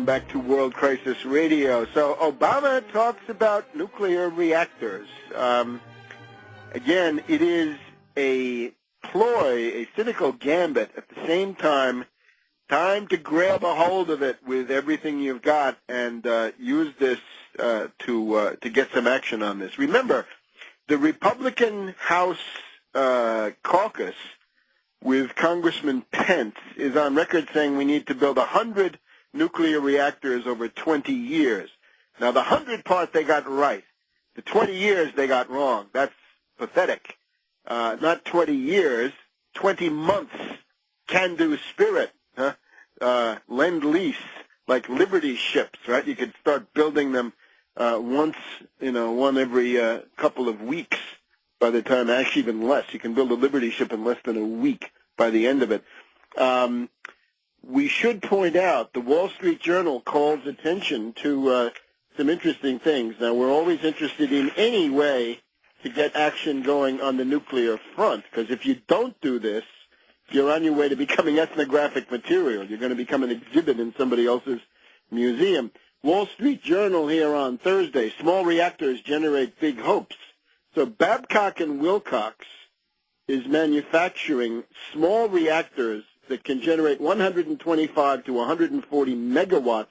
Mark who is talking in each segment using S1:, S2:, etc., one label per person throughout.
S1: welcome back to World Crisis Radio. So Obama talks about nuclear reactors. Again, it is a ploy, a cynical gambit. At the same time to grab a hold of it with everything you've got and use this to get some action on this. Remember, the Republican House caucus with Congressman Pence is on record saying we need to build 100 nuclear reactors over 20 years. Now, the 100 part they got right. The 20 years they got wrong. That's pathetic. Not 20 years, 20 months. Can-do spirit. Huh? Lend-lease, like Liberty ships, right? You could start building them one every couple of weeks. By the time, actually even less. You can build a Liberty ship in less than a week by the end of it. We should point out the Wall Street Journal calls attention to some interesting things. Now, we're always interested in any way to get action going on the nuclear front, because if you don't do this, you're on your way to becoming ethnographic material. You're going to become an exhibit in somebody else's museum. Wall Street Journal here on Thursday, small reactors generate big hopes. So Babcock and Wilcox is manufacturing small reactors that can generate 125 to 140 megawatts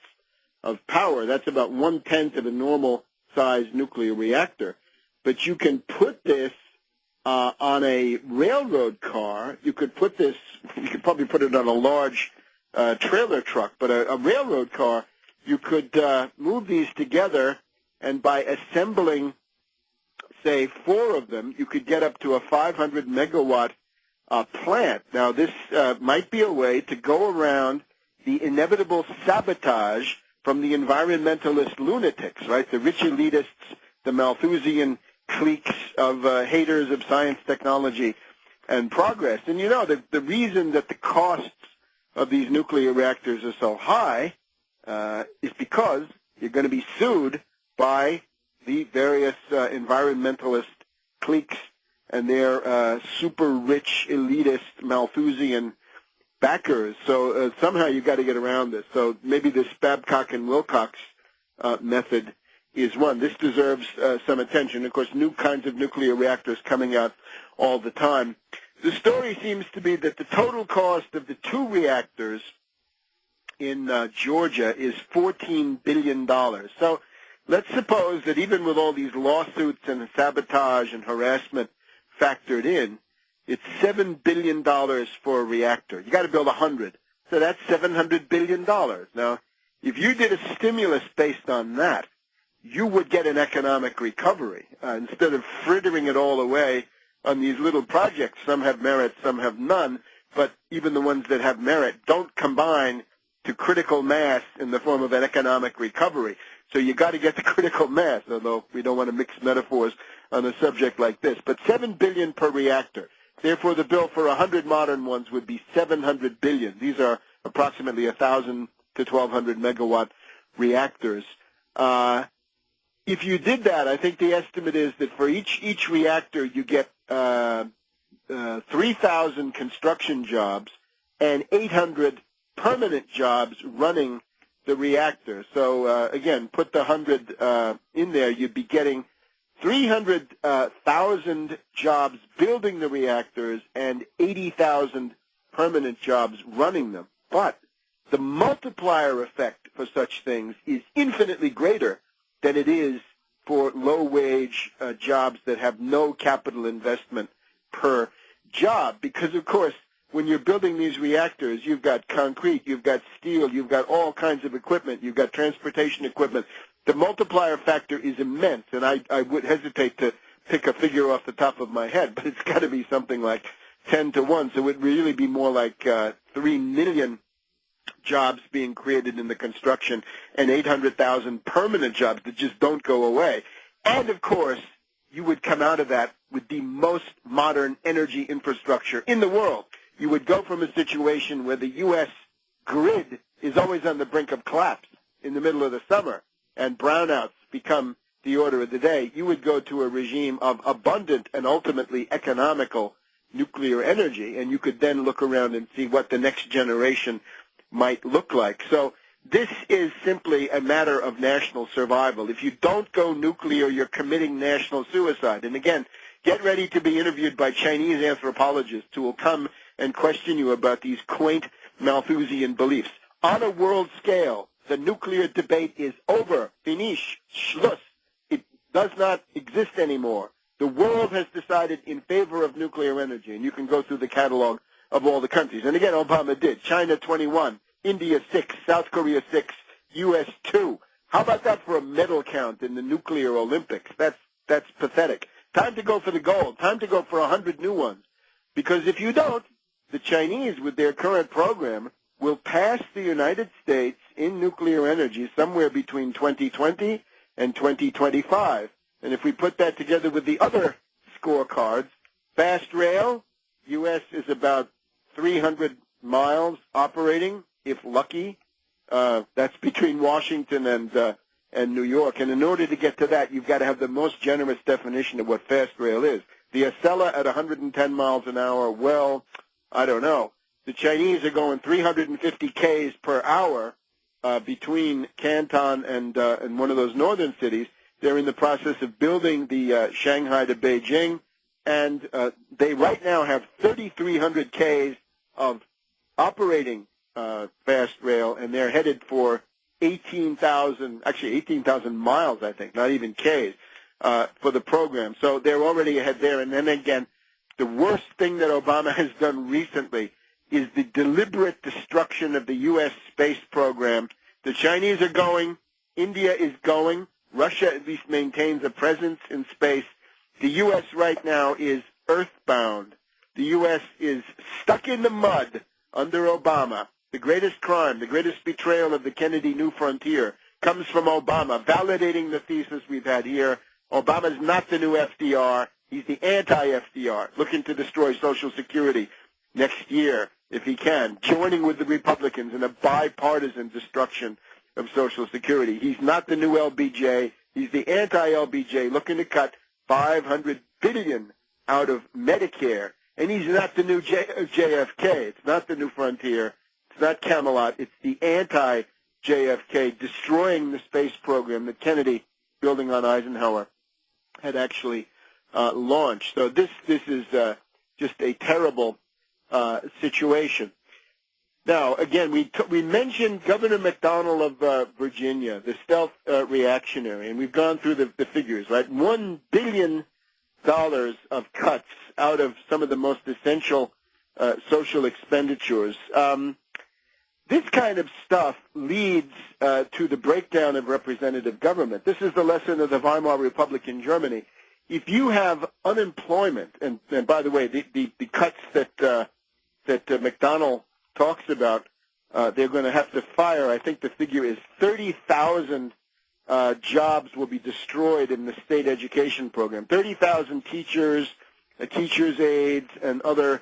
S1: of power. That's about 1/10 of a normal-sized nuclear reactor. But you can put this on a railroad car. You could probably put it on a large trailer truck, but a railroad car, you could move these together, and by assembling say 4 of them, you could get up to a 500 megawatt plant. Now, this might be a way to go around the inevitable sabotage from the environmentalist lunatics, right? The rich elitists, the Malthusian cliques of haters of science, technology, and progress. And you know, the reason that the costs of these nuclear reactors are so high is because you're going to be sued by the various environmentalist cliques and their super rich, elitist, Malthusian backers. So somehow you've got to get around this. So maybe this Babcock and Wilcox method is one. This deserves some attention. Of course, new kinds of nuclear reactors coming out all the time. The story seems to be that the total cost of the 2 reactors in Georgia is $14 billion. So let's suppose that even with all these lawsuits and sabotage and harassment factored in, it's $7 billion for a reactor. You got to build 100. So that's $700 billion. Now, if you did a stimulus based on that, you would get an economic recovery instead of frittering it all away on these little projects. Some have merit, some have none, but even the ones that have merit don't combine to critical mass in the form of an economic recovery. So you got to get the critical mass, although we don't want to mix metaphors on a subject like this. But $7 billion per reactor. Therefore, the bill for 100 modern ones would be $700 billion. These are approximately 1,000 to 1,200 megawatt reactors. If you did that, I think the estimate is that for each reactor you get 3,000 construction jobs and 800 permanent jobs running the reactor. So, again, put the 100 in there, you'd be getting 300,000 jobs building the reactors and 80,000 permanent jobs running them. But the multiplier effect for such things is infinitely greater than it is for low-wage jobs that have no capital investment per job. Because, of course, when you're building these reactors, you've got concrete, you've got steel, you've got all kinds of equipment, you've got transportation equipment. The multiplier factor is immense, and I would hesitate to pick a figure off the top of my head, but it's got to be something like 10 to 1. So it would really be more like 3 million jobs being created in the construction and 800,000 permanent jobs that just don't go away. And, of course, you would come out of that with the most modern energy infrastructure in the world. You would go from a situation where the U.S. grid is always on the brink of collapse in the middle of the summer and brownouts become the order of the day. You would go to a regime of abundant and ultimately economical nuclear energy, and you could then look around and see what the next generation might look like. So This is simply a matter of national survival. If you don't go nuclear, you're committing national suicide. And again, get ready to be interviewed by Chinese anthropologists who will come and question you about these quaint Malthusian beliefs. On a world scale, the nuclear debate is over. Finish. Schluss. It does not exist anymore. The world has decided in favor of nuclear energy, and you can go through the catalog of all the countries. And again, Obama did. China 21, India 6, South Korea 6, U.S. 2. How about that for a medal count in the nuclear Olympics? That's pathetic. Time to go for the gold. Time to go for 100 new ones. Because if you don't, the Chinese, with their current program, will pass the United States in nuclear energy somewhere between 2020 and 2025. And if we put that together with the other scorecards, fast rail, U.S. is about 300 miles operating, if lucky. That's between Washington and New York. And in order to get to that, you've got to have the most generous definition of what fast rail is. The Acela at 110 miles an hour, well, I don't know. The Chinese are going 350 Ks per hour between Canton and one of those northern cities. They're in the process of building the Shanghai to Beijing, and they right now have 3,300 Ks of operating fast rail, and they're headed for 18,000 miles, I think, not even Ks, for the program. So they're already ahead there. And then again, the worst thing that Obama has done recently is the deliberate destruction of the U.S. space program. The Chinese are going. India is going. Russia at least maintains a presence in space. The U.S. right now is earthbound. The U.S. is stuck in the mud under Obama. The greatest crime, the greatest betrayal of the Kennedy New Frontier comes from Obama, validating the thesis we've had here. Obama's not the new FDR. He's the anti-FDR, looking to destroy Social Security next year, if he can, joining with the Republicans in a bipartisan destruction of Social Security. He's not the new LBJ. He's the anti-LBJ, looking to cut $500 billion out of Medicare. And he's not the new JFK. It's not the new frontier. It's not Camelot. It's the anti-JFK, destroying the space program that Kennedy, building on Eisenhower, had actually launched. So this is just a terrible situation. Now, again, we mentioned Governor McDonnell of Virginia, the stealth reactionary, and we've gone through the figures, right? $1 billion of cuts out of some of the most essential social expenditures. This kind of stuff leads to the breakdown of representative government. This is the lesson of the Weimar Republic in Germany. If you have unemployment, and by the way, the cuts that McDonnell talks about, they're going to have to fire, I think the figure is 30,000 jobs will be destroyed in the state education program. 30,000 teachers, teachers' aides, and other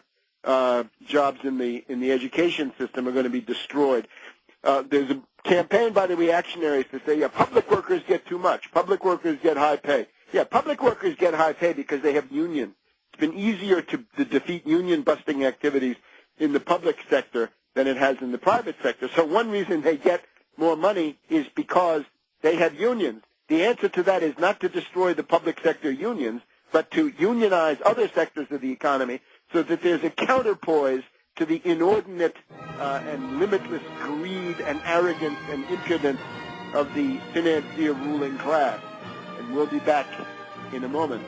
S1: jobs in the education system are going to be destroyed. There's a campaign by the reactionaries to say, yeah, public workers get too much. Public workers get high pay. Yeah, public workers get high pay because they have unions. It's been easier to defeat union-busting activities in the public sector than it has in the private sector. So one reason they get more money is because they have unions. The answer to that is not to destroy the public sector unions, but to unionize other sectors of the economy so that there's a counterpoise to the inordinate and limitless greed and arrogance and impudence of the financier ruling class. And we'll be back in a moment.